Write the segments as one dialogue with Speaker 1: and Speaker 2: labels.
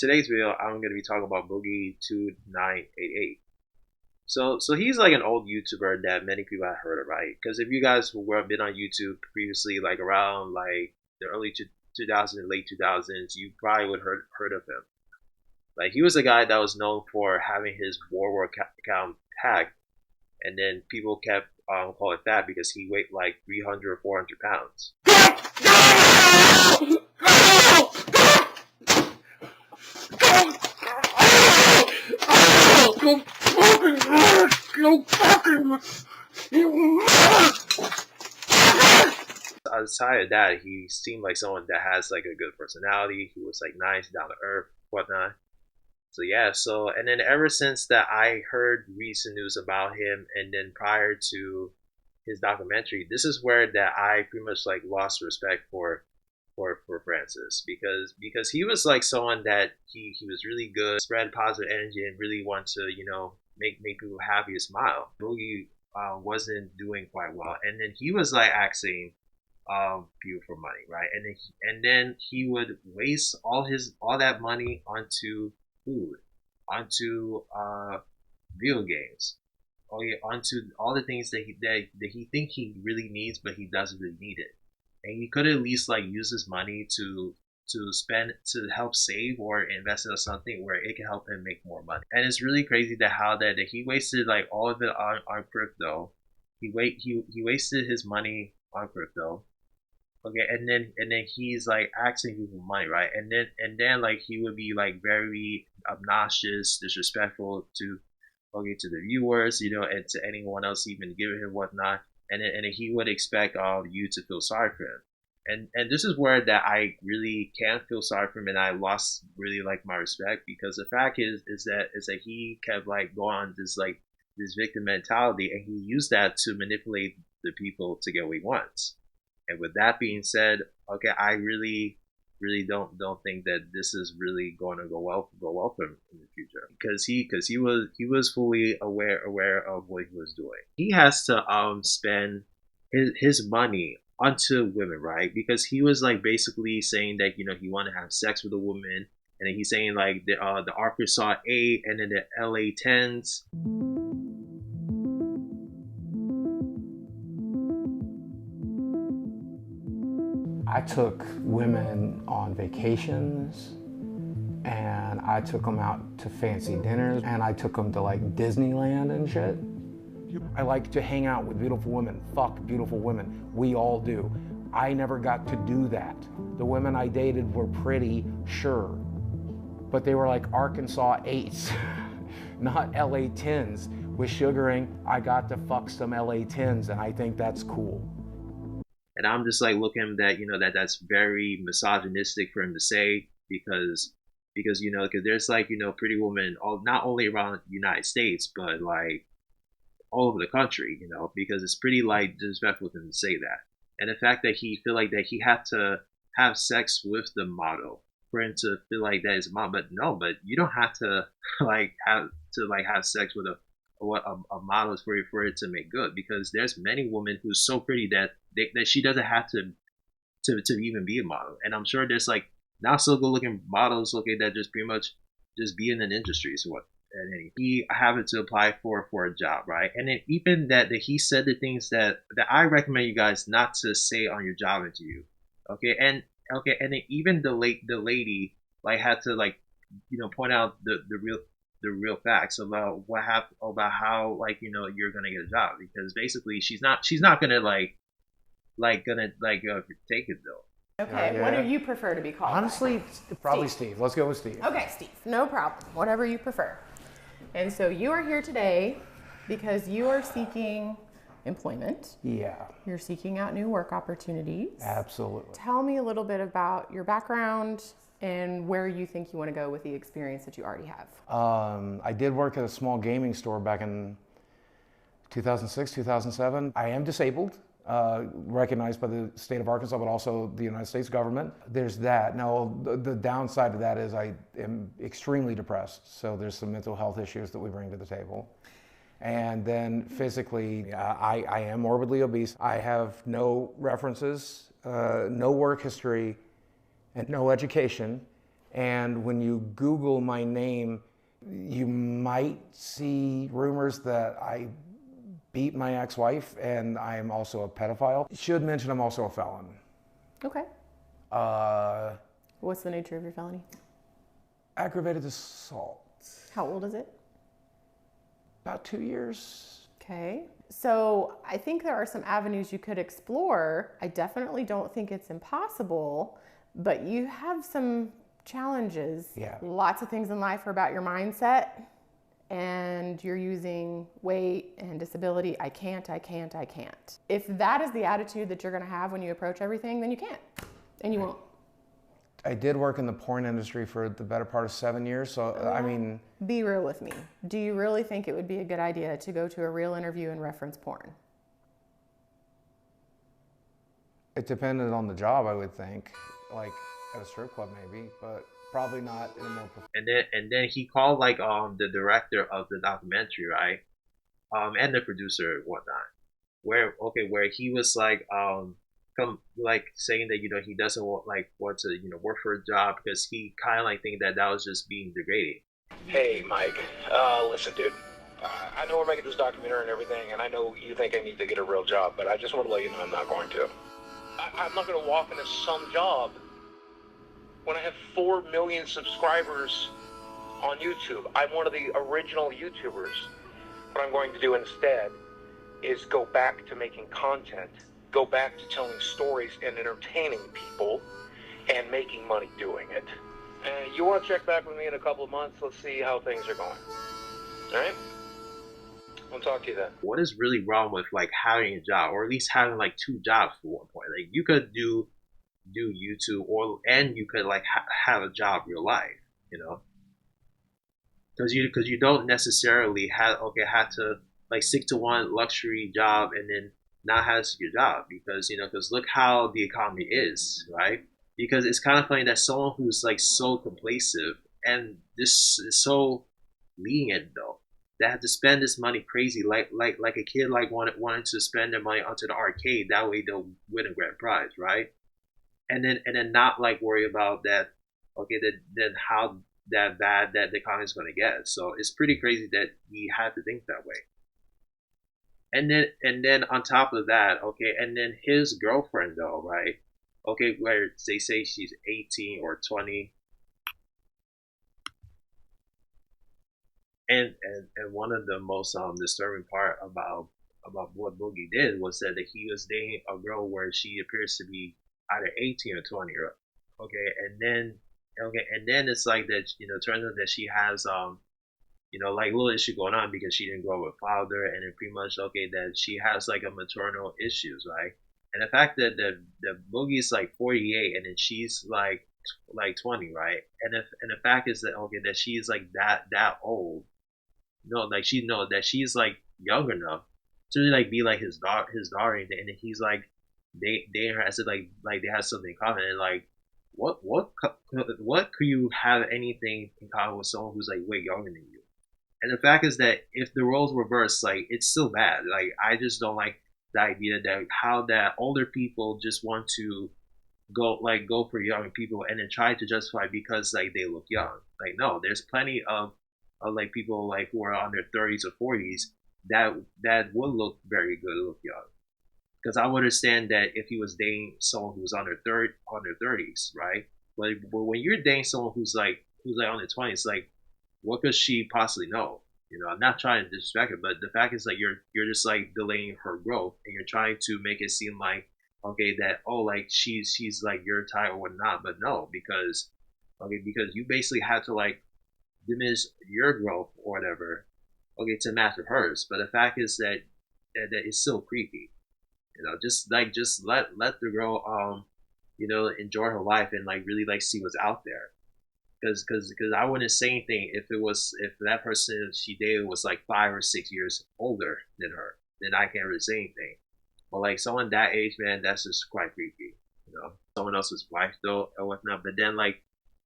Speaker 1: today's video, I'm going to be talking about Boogie2988. So he's like an old YouTuber that many people have heard of, right? Because if you guys who were been on YouTube previously, like around like the early 2000s, late 2000s, you probably would heard of him. Like he was a guy that was known for having his War account hacked, and then people kept calling it that because he weighed like 300 or 400 pounds. Outside of that, he seemed like someone that has like a good personality. He was like nice, down to earth, whatnot. So yeah, and then ever since that, I heard recent news about him, and then prior to his documentary, this is where that I pretty much like lost respect for Francis because he was like someone that he was really good, spread positive energy, and really want to make people happy and smile. Boogie wasn't doing quite well, and then he was like asking people for money, right? And then he would waste all that money onto food, onto video games, onto all the things that he think he really needs, but he doesn't really need it. And he could at least like use his money to spend to help save or invest in something where it can help him make more money. And it's really crazy that he wasted like all of it on crypto. He wasted his money on crypto. Okay, and then he's like asking people for money, right? And then like he would be like very obnoxious, disrespectful to the viewers, and to anyone else even giving him whatnot. And then he would expect you to feel sorry for him. And this is where that I really can't feel sorry for him, and I lost really like my respect because the fact is that he kept like going on this victim mentality, and he used that to manipulate the people to get what he wants. And with that being said, okay, I really don't think that this is really going to go well for him in the future because he was fully aware of what he was doing. He has to spend his money onto women, right? Because he was like basically saying that he wanted to have sex with a woman, and then he's saying like the Arkansas 8 and then the LA 10s.
Speaker 2: I took women on vacations, and I took them out to fancy dinners, and I took them to like Disneyland and shit. I like to hang out with beautiful women, fuck beautiful women. We all do. I never got to do that. The women I dated were pretty, sure, but they were like Arkansas 8s, not LA 10s. With sugaring, I got to fuck some LA 10s, and I think that's cool.
Speaker 1: And I'm just like looking that that's very misogynistic for him to say because there's like pretty women not only around the United States but like all over the country, because it's pretty like disrespectful for him to say that. And the fact that he feel like that he had to have sex with the model for him to feel like that is a model, but you don't have to have sex with a model for it to make good, because there's many women who's so pretty that she doesn't have to even be a model. And I'm sure there's like not so good looking models that just pretty much just be in an industry. So what? And he having to apply for a job, right? And then even that he said the things that I recommend you guys not to say on your job interview. And then even the lady like had to like point out the real facts about what happened, about how like you're gonna get a job, because basically she's not gonna take it though.
Speaker 3: Okay,
Speaker 2: Yeah.
Speaker 3: what do you prefer to be called?
Speaker 2: Honestly, probably Steve. Let's go with Steve.
Speaker 3: Okay, Steve, no problem. Whatever you prefer. And so you are here today because you are seeking employment.
Speaker 2: Yeah.
Speaker 3: You're seeking out new work opportunities.
Speaker 2: Absolutely.
Speaker 3: Tell me a little bit about your background and where you think you want to go with the experience that you already have.
Speaker 2: I did work at a small gaming store back in 2006, 2007. I am disabled, recognized by the state of Arkansas, but also the United States government. There's that. Now, the downside of that is I am extremely depressed, so there's some mental health issues that we bring to the table. And then physically, I am morbidly obese. I have no references, no work history, and no education. And when you Google my name, you might see rumors that I beat my ex-wife and I'm also a pedophile. Should mention I'm also a felon.
Speaker 3: Okay. What's the nature of your felony?
Speaker 2: Aggravated assault.
Speaker 3: How old is it?
Speaker 2: About 2 years.
Speaker 3: Okay. So I think there are some avenues you could explore. I definitely don't think it's impossible, but you have some challenges.
Speaker 2: Yeah.
Speaker 3: Lots of things in life are about your mindset, and you're using weight and disability. I can't. If that is the attitude that you're going to have when you approach everything, then you can't, and you won't.
Speaker 2: I did work in the porn industry for the better part of 7 years, so I mean...
Speaker 3: Be real with me. Do you really think it would be a good idea to go to a real interview and reference porn?
Speaker 2: It depended on the job, I would think. Like at a strip club maybe, but probably not in a more...
Speaker 1: And then he called like the director of the documentary, right? And the producer and whatnot. Where he was like saying that he doesn't want to work for a job because he kind of like think that was just being degrading.
Speaker 4: Hey Mike, listen dude, I know we're making this documentary and everything, and I know you think I need to get a real job, but I just want to let you know I'm not going to. I'm not going to walk into some job when I have 4 million subscribers on YouTube. I'm one of the original YouTubers. What I'm going to do instead is go back to making content, go back to telling stories and entertaining people and making money doing it. And you want to check back with me in a couple of months? Let's see how things are going. All right? I'll talk to you then.
Speaker 1: What is really wrong with like having a job, or at least having like 2 jobs for one point? Like you could do YouTube, and you could like have a job real life, because you don't necessarily have to like stick to one luxury job and then not have a secure job, because look how the economy is, right? Because it's kind of funny that someone who's like so complacent and this is so lenient though, that have to spend this money crazy, like a kid like wanted to spend their money onto the arcade, that way they'll win a grand prize, right? And then not like worry about that. Okay, then how that bad that the economy is going to get. So it's pretty crazy that he had to think that way. And then on top of that, okay, and then his girlfriend though, right? Okay, where they say she's 18 or 20. And one of the most disturbing part about what Boogie did was that he was dating a girl where she appears to be either 18 or 20, and then it's like that, it turns out that she has like little issue going on because she didn't grow up with a father, and then pretty much that she has like a maternal issues, right? And the fact that the Boogie's like 48 and then she's like 20, right? And the fact is that that she's like that old, like she know that she's like young enough to really like be like his daughter, and then he's like they her as like they have something in common, and like what could you have anything in common with someone who's like way younger than you? And the fact is that if the roles reverse, like it's still bad. Like I just don't like the idea that how that older people just want to go for younger people and then try to justify because like they look young. Like no, there's plenty of like people like who are on their 30s or 40s that would look very good, look young. Because I would understand that if he was dating someone who was on their 30s, right? But when you're dating someone who's like on their 20s, like what could she possibly know? I'm not trying to disrespect her, but the fact is like you're just like delaying her growth, and you're trying to make it seem like that like she's like your type or whatnot, but no, because you basically have to like diminish your growth or whatever, to match with hers. But the fact is that it's still creepy. Just let the girl enjoy her life and like really like see what's out there. Because I wouldn't say anything if that person she dated was like 5 or 6 years older than her. Then I can't really say anything. But like someone that age, man, that's just quite creepy. Someone else's wife though or whatnot. But then like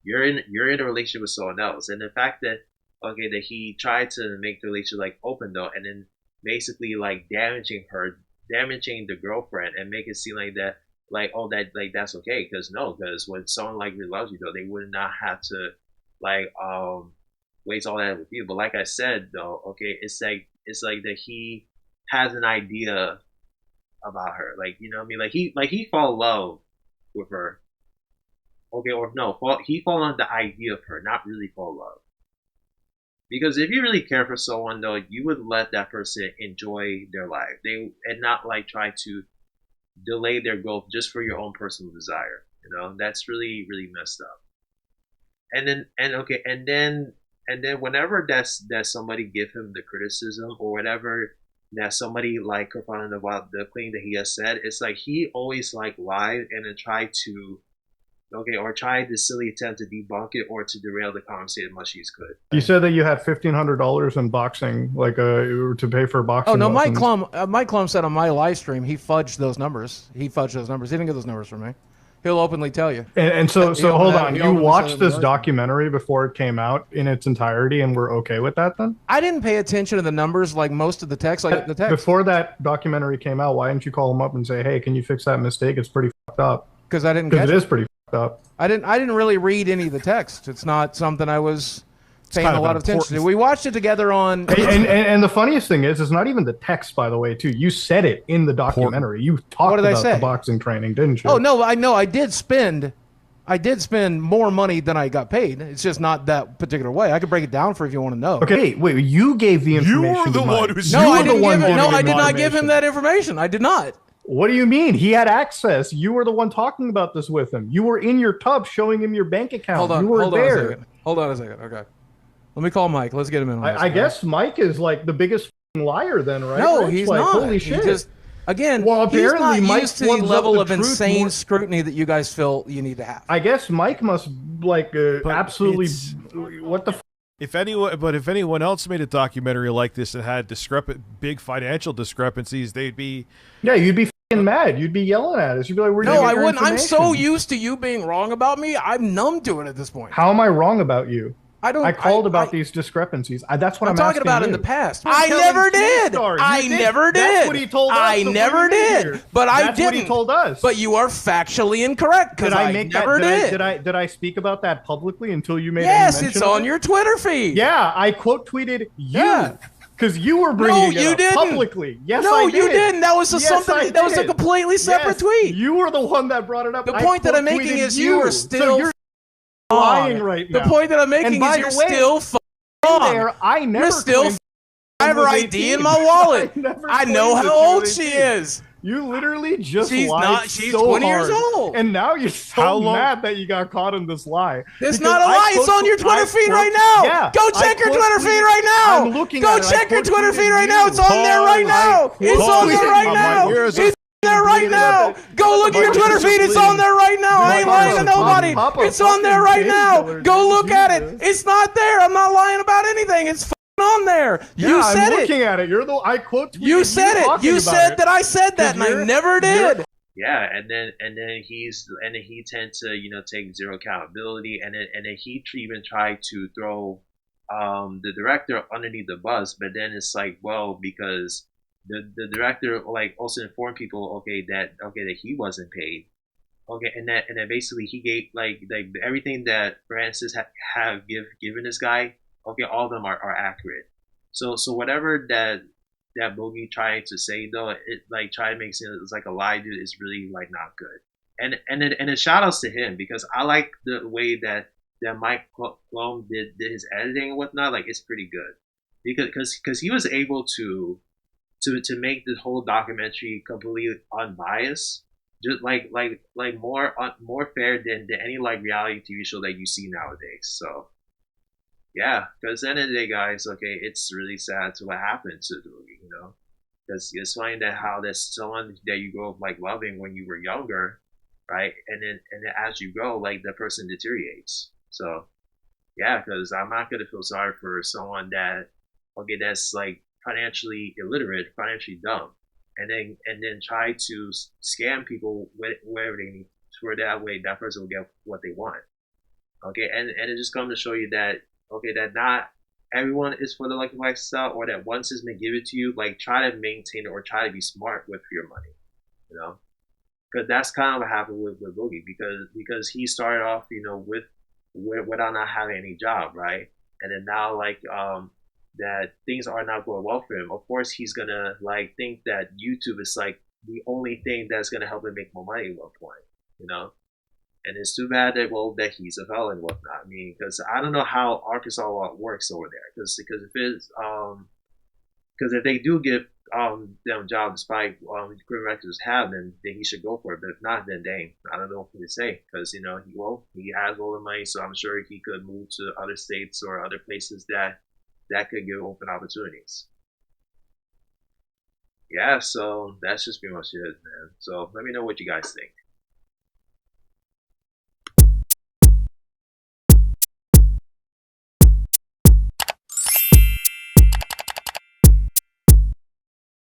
Speaker 1: you're in a relationship with someone else, and the fact that that he tried to make the relationship like open though, and then basically like damaging the girlfriend and make it seem like that like, oh, that, like, that's okay. Because no, because when someone like really loves you, though, they would not have to like waste all that with you. But like I said, though, okay, it's like that he has an idea about her, like, you know what I mean, like he fall in love with her, okay, or no, he fall on the idea of her, not really fall in love. Because if you really care for someone, though, you would let that person enjoy their life, they and not like try to delay their growth just for your own personal desire. You know, that's really really messed up. And then and okay, and then whenever that somebody give him the criticism or whatever, that somebody like confronted about the thing that he has said, it's like he always like lied and then tried to, okay, or tried the silly attempt to debunk it or to derail the conversation as much as he could.
Speaker 5: You said that you had $1,500 in boxing, like to pay for
Speaker 6: Oh
Speaker 5: boxing
Speaker 6: no,
Speaker 5: lessons.
Speaker 6: Mike Klum said on my live stream he fudged those numbers. He didn't get those numbers from me. He'll openly tell you.
Speaker 5: And so hold on. You watched this
Speaker 6: documentary
Speaker 5: documentary before it came out in its entirety, and we're okay with that then?
Speaker 6: I didn't pay attention to the numbers like most of the text. Like the text
Speaker 5: Before that documentary came out, why didn't you call him up and say, "Hey, can you fix that mistake? It's pretty fucked up."
Speaker 6: because I didn't
Speaker 5: Because
Speaker 6: catch
Speaker 5: it is pretty fucked up.
Speaker 6: I didn't really read any of the text. It's not something I was paying
Speaker 7: kind
Speaker 6: a
Speaker 7: of
Speaker 6: lot
Speaker 7: an
Speaker 6: of attention to.
Speaker 7: important-
Speaker 6: We watched it together on.
Speaker 5: And the funniest thing is, it's not even the text, by the way, too. You said it in the documentary. You talked
Speaker 6: What did I
Speaker 5: about
Speaker 6: say?
Speaker 5: the boxing training, didn't you?
Speaker 6: Oh no, I know I did spend more money than I got paid. It's just not that particular way. I could break it down for if you want to know.
Speaker 5: Okay, wait. You gave the information.
Speaker 7: You were the
Speaker 5: to Mike.
Speaker 7: one who
Speaker 6: No,
Speaker 7: said
Speaker 6: I
Speaker 5: You were the
Speaker 6: didn't
Speaker 5: one
Speaker 6: give it. No,
Speaker 5: giving
Speaker 6: I did not give him
Speaker 5: information.
Speaker 6: that information. I did not.
Speaker 5: What do you mean? He had access. You were the one talking about this with him. You were in your tub showing him your bank account.
Speaker 6: Hold on.
Speaker 5: You were
Speaker 6: Hold on a
Speaker 5: there.
Speaker 6: second. Hold on a second. Okay. Let me call Mike. Let's get him in on this.
Speaker 5: I guess Mike is like the biggest f***ing liar then, right?
Speaker 6: No,
Speaker 5: Rich?
Speaker 6: he's
Speaker 5: like,
Speaker 6: not.
Speaker 5: Holy
Speaker 6: He
Speaker 5: shit.
Speaker 6: just, again,
Speaker 5: Well,
Speaker 6: he's
Speaker 5: apparently
Speaker 6: not
Speaker 5: Mike
Speaker 6: used to the
Speaker 5: flubs up
Speaker 6: level
Speaker 5: the
Speaker 6: of
Speaker 5: truth
Speaker 6: insane
Speaker 5: more-
Speaker 6: scrutiny that you guys feel you need to have.
Speaker 5: I guess Mike must like absolutely.
Speaker 7: it's-
Speaker 5: What the?
Speaker 7: If anyone else made a documentary like this that had big financial discrepancies, they'd be.
Speaker 5: Yeah, you'd be f***ing mad. You'd be yelling at us. You'd be like, "Where'd you
Speaker 6: No,
Speaker 5: get
Speaker 6: I
Speaker 5: your
Speaker 6: wouldn't. I'm so
Speaker 5: information?"
Speaker 6: used to you being wrong about me. I'm numb to it at this point.
Speaker 5: How am I wrong about you?
Speaker 6: I don't.
Speaker 5: I called about
Speaker 6: I-
Speaker 5: these discrepancies. That's what
Speaker 6: I'm
Speaker 5: I'm
Speaker 6: talking
Speaker 5: asking
Speaker 6: about
Speaker 5: you.
Speaker 6: in the past.
Speaker 5: You're
Speaker 6: I
Speaker 5: telling
Speaker 6: never
Speaker 5: Steve
Speaker 6: did.
Speaker 5: Star. You
Speaker 6: I
Speaker 5: did.
Speaker 6: never did.
Speaker 5: That's what he told us.
Speaker 6: I
Speaker 5: before
Speaker 6: never
Speaker 5: you got
Speaker 6: did.
Speaker 5: here.
Speaker 6: But I
Speaker 5: That's
Speaker 6: didn't.
Speaker 5: what he told us.
Speaker 6: But you are factually incorrect because
Speaker 5: Did I
Speaker 6: I
Speaker 5: make
Speaker 6: never
Speaker 5: that?
Speaker 6: did.
Speaker 5: Did I speak about that publicly until you made
Speaker 6: Yes,
Speaker 5: any
Speaker 6: it's
Speaker 5: mention of
Speaker 6: on
Speaker 5: it?
Speaker 6: your Twitter feed.
Speaker 5: Yeah, I quote tweeted you.
Speaker 6: Yeah.
Speaker 5: Because you were bringing
Speaker 6: you
Speaker 5: it up
Speaker 6: didn't.
Speaker 5: publicly. Yes,
Speaker 6: No,
Speaker 5: I
Speaker 6: you
Speaker 5: did.
Speaker 6: didn't. That was
Speaker 5: Yes,
Speaker 6: something.
Speaker 5: I
Speaker 6: That was a
Speaker 5: did.
Speaker 6: completely separate
Speaker 5: Yes,
Speaker 6: tweet.
Speaker 5: You were the one that brought it up.
Speaker 6: The
Speaker 5: I
Speaker 6: point that I'm
Speaker 5: quote
Speaker 6: making
Speaker 5: tweeted
Speaker 6: is you are
Speaker 5: So
Speaker 6: still
Speaker 5: you're lying right now.
Speaker 6: The point that I'm making
Speaker 5: And by
Speaker 6: is
Speaker 5: the
Speaker 6: you're
Speaker 5: way,
Speaker 6: still wrong.
Speaker 5: there, I never
Speaker 6: You're still
Speaker 5: claimed
Speaker 6: I have her
Speaker 5: was
Speaker 6: ID in
Speaker 5: 18.
Speaker 6: my wallet.
Speaker 5: never
Speaker 6: I know
Speaker 5: claimed that
Speaker 6: how
Speaker 5: she
Speaker 6: old
Speaker 5: was
Speaker 6: she
Speaker 5: 18.
Speaker 6: is.
Speaker 5: You literally just
Speaker 6: She's
Speaker 5: lied
Speaker 6: not- she's
Speaker 5: so
Speaker 6: 20 years
Speaker 5: hard.
Speaker 6: old.
Speaker 5: And now you're so
Speaker 7: How long-
Speaker 5: mad that you got caught in this lie.
Speaker 6: It's
Speaker 5: Because
Speaker 6: not a
Speaker 5: I
Speaker 6: lie. It's
Speaker 5: quote-
Speaker 6: on your Twitter
Speaker 5: I
Speaker 6: feed
Speaker 5: quote-
Speaker 6: right now.
Speaker 5: Yeah,
Speaker 6: Go
Speaker 5: I
Speaker 6: check your
Speaker 5: quote
Speaker 6: Twitter feed
Speaker 5: tweeted-
Speaker 6: right now.
Speaker 5: I'm looking
Speaker 6: Go
Speaker 5: at it. I
Speaker 6: check your
Speaker 5: quote
Speaker 6: Twitter feed
Speaker 5: tweeted
Speaker 6: right now.
Speaker 5: you.
Speaker 6: It's on there right now. It's on there right
Speaker 5: tweeted
Speaker 6: now.
Speaker 5: you.
Speaker 6: It's on there right now. Go look at your Twitter feed. It's on there right now. I ain't lying to nobody. It's on there right now. Go look at it. It's not there. I'm not lying about anything. It's on there. You
Speaker 5: Yeah,
Speaker 6: said
Speaker 5: I'm
Speaker 6: it.
Speaker 5: looking at it. You're the I quote tweeted
Speaker 6: You said it.
Speaker 5: talking
Speaker 6: You
Speaker 5: about
Speaker 6: said
Speaker 5: it.
Speaker 6: that I said that, and I
Speaker 5: you're-
Speaker 6: never did.
Speaker 1: Yeah, and then he tends to take zero accountability, and then he even tried to throw the director underneath the bus, but then it's like, well, because the director like also informed people, that he wasn't paid, and then basically he gave like everything that Francis have given this guy, all of them are accurate. So whatever that Boogie trying to say, though, it like try to make it it's like a lie, dude, is really like not good. And shout outs to him, because I like the way that Mike Klum did his editing and whatnot. Like, it's pretty good, because he was able to make the whole documentary completely unbiased, just like more fair than any like reality TV show that you see nowadays. So yeah, because at the end of the day, guys, it's really sad to what happened to the movie, because it's funny that how there's someone that you grow up like loving when you were younger, right, and then as you grow, like, the person deteriorates. So yeah, because I'm not gonna feel sorry for someone that's like financially illiterate, financially dumb, and then try to scam people wherever they need, for that way that person will get what they want. And it just comes to show you that that not everyone is for the lucky lifestyle, or that once it's been given to you, like, try to maintain it or try to be smart with your money, Because that's kind of what happened with Boogie, because he started off, without not having any job, right? And then now, like, that things are not going well for him. Of course, he's gonna like think that YouTube is like the only thing that's gonna help him make more money at one point, you know. And it's too bad that that he's a felon and whatnot. I mean, because I don't know how Arkansas law works over there, because if it's because if they do give them job despite criminal records have, then he should go for it. But if not, then dang, I don't know what to say, because he has all the money, so I'm sure he could move to other states or other places that could give open opportunities. Yeah, so that's just pretty much it, man. So let me know what you guys think.